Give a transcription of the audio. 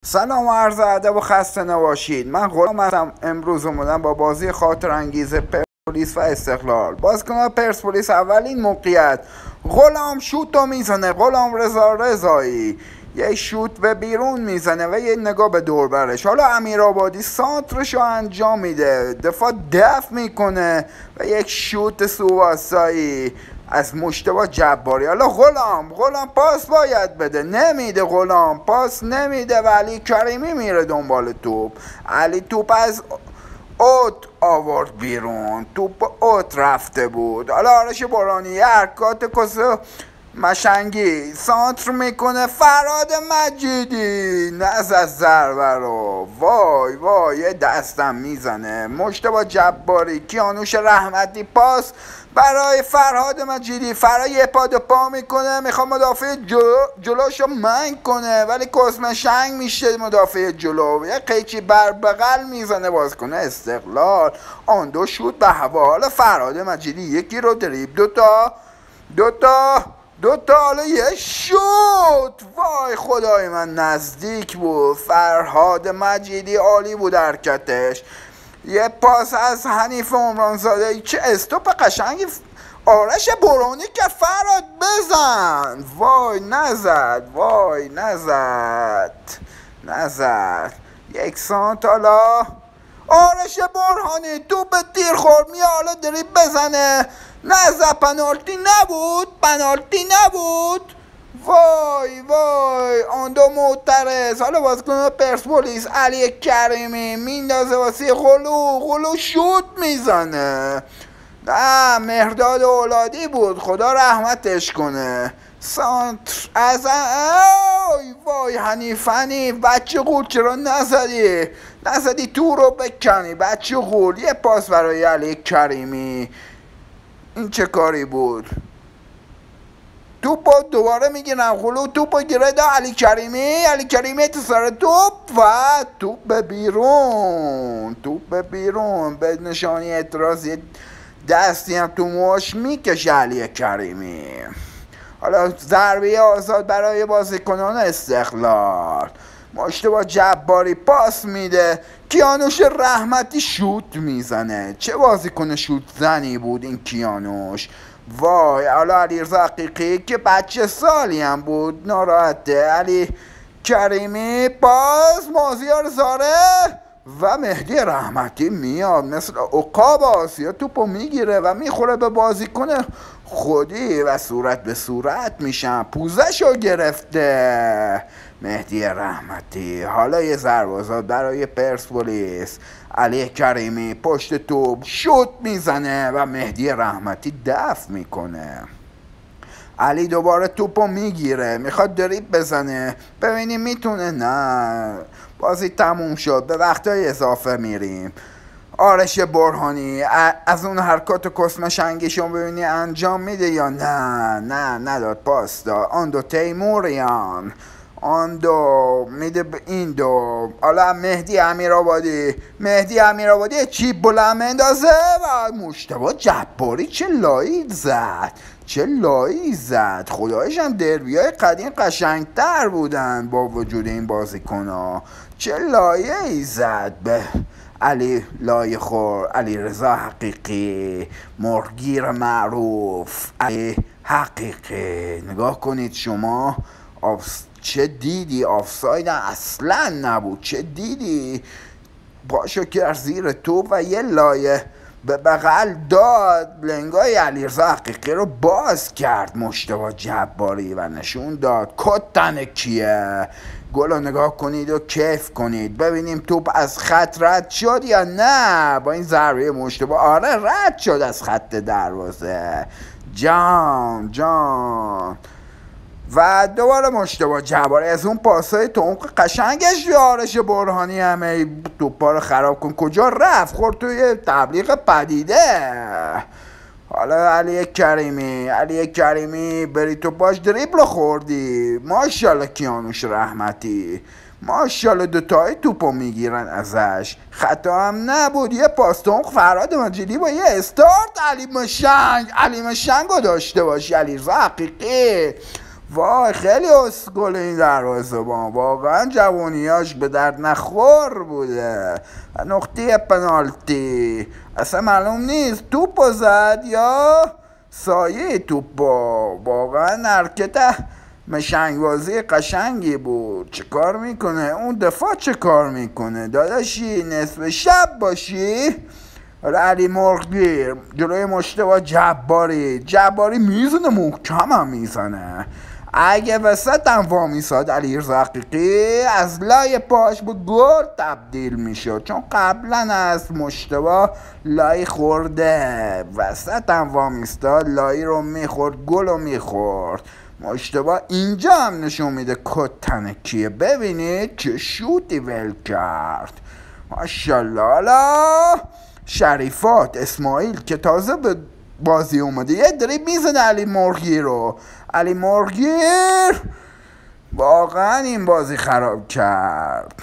سلام و عرض ادب و خسته نباشید. من غلام هستم. امروز اومدم با بازی خاطر انگیز پرسپولیس و استقلال. بازیکن پرسپولیس اولین موقعیت غلام شوتو میزنه. غلام رضا رضایی یه شوت به بیرون میزنه و یه نگاه به دور برش. حالا امیرآبادی سانترشو انجام میده، دفاع دفع میکنه و یک شوت سواسایی از مجتبی جباری. حالا غلام پاس باید بده، نمیده. غلام پاس نمیده و علی کریمی میره دنبال توپ. علی توپ از اوت آورد بیرون، توپ اوت رفته بود. حالا آرش برهانی حرکات کسه مشنگی سانتر میکنه. فراد مجیدی نزد ضربه رو. وای یه دستم میزنه. مجتبی جباری، کیانوش رحمتی پاس برای فرهاد مجیدی. فرهاد یه پا پا میکنه، میخواد مدافع جلوشو منگ کنه ولی کسمه شنگ میشه مدافع جلو. یه قیچی بر بغل میزنه بازیکن استقلال. آن دو شوت به هوا. حالا فرهاد مجیدی یکی رو دریبل، دوتا حالا یه شوت. وای خدای من نزدیک بود. فرهاد مجیدی عالی بود حرکتش. یه پاس از حنیف عمرانزاده، چه استوپ قشنگی آرش برهانی که فرهاد بزن. وای نزد. یک سانت. حالا آرش برهانی تو به تیر خورد، میاد حالا دریبل بزنه. نزد. پنالتی نبود. وای آن دو معترض. حالا بازیکن پرسپولیس علی کریمی میندازه واسه غلو شوت میزنه. نه مهرداد اولادی بود، خدا رحمتش کنه. سانتر از وای حنیف بچه غول چرا نزدی تو رو بکنی بچه غول. یه پاس برای علی کریمی. این چه کاری بود؟ توپو دوباره میگیرن. غلو توپو گیره دا علی کریمی تو سر توپ و توپ بیرون به نشانی اعتراض. دستی هم تو موش میکشه علی کریمی. حالا ضربه آزاد برای بازیکنان استقلال. مجتبی جباری پاس میده، کیانوش رحمتی شوت میزنه. چه بازیکن شوت زنی بود این کیانوش. وای. حالا علیرضا حقیقی که بچه سالی هم بود ناراحته. علی کریمی پاس مازیار زاره و مهدی رحمتی میاد مثل عقاب آسیا توپو میگیره و میخوره به بازیکن خودی و صورت به صورت میشن. پوزشو گرفته مهدی رحمتی. حالا یه ضربه آزاد برای پرسپولیس. علی کریمی پشت توپ شوت میزنه و مهدی رحمتی دفع میکنه. علی دوباره توپو میگیره، میخواد دریبل بزنه، ببینیم میتونه. نه بازی تموم شد. به وقتای اضافه میریم. آرش برهانی از اون حرکات کسمه شنگیشون ببینی انجام میده یا نه نداد. پاس داد. آن دو تیموریان، آن دو میده به این دو. حالا مهدی امیرآبادی چی بلند مندازه و مجتبی جباری چه لایی زد. خدایش هم دربیای قدیم قشنگتر بودن با وجود این بازیکن‌ها. چه لایه‌ای زد به علی لایه خور. علی رضا حقیقی، مرگیر معروف علی حقیقی. نگاه کنید شما. چه دیدی؟ آفساید اصلا نبود. چه دیدی؟ پاشو کرد زیر توپ و یه لایه به بغل داد. لنگای علیرضا حقیقی رو باز کرد مجتبی جباری و نشون داد کتن کیه. گل رو نگاه کنید و کیف کنید. ببینیم توپ از خط رد شد یا نه. با این ضربه مجتبی رد شد از خط دروازه. جان و دوباره مجتبی جباری از اون پاسای تو اون قشنگش. آرش برهانی همه توپا رو خراب کن. کجا رفت؟ خورد توی تبلیغ پدیده. حالا علی کریمی بری تو باش دریبل خوردی. ماشاءالله کیانوش رحمتی، ماشاءالله دوتای توپو میگیرن ازش. خطا هم نبود. یه پاستون فراد مجیدی با یه استارت. علی مشنگ رو داشته باشی. علیرضا حقیقی وای خیلی اسکل این دروازه‌بان، واقعا جوانیاش به درد نخور بوده. نقطه پنالتی اصلا معلوم نیست توپو زد یا سایه توپو. واقعا حرکت مشنگبازی قشنگی بود. چه کار میکنه اون دفاع، چه کار میکنه داداشی؟ نصف شب باشی. علی مرغگیر جلوی مشتبه جباری میزنه، محکم هم میزنه. اگه وسط هم وامیساد علی رقیقی از لای پاش به گل تبدیل میشد، چون قبلا از مشتبه لای خورده. وسط هم وامیستاد لای رو میخورد، گل رو میخورد. مشتبه اینجا هم نشون میده کتن کیه. ببینید چه شوتی ول کرد، ماشالله. حالا شریفات اسماعیل که تازه به بازی اومده یه دریب میزنه علی مرغگیر رو. علی مرغگیر واقعا این بازی خراب کرد.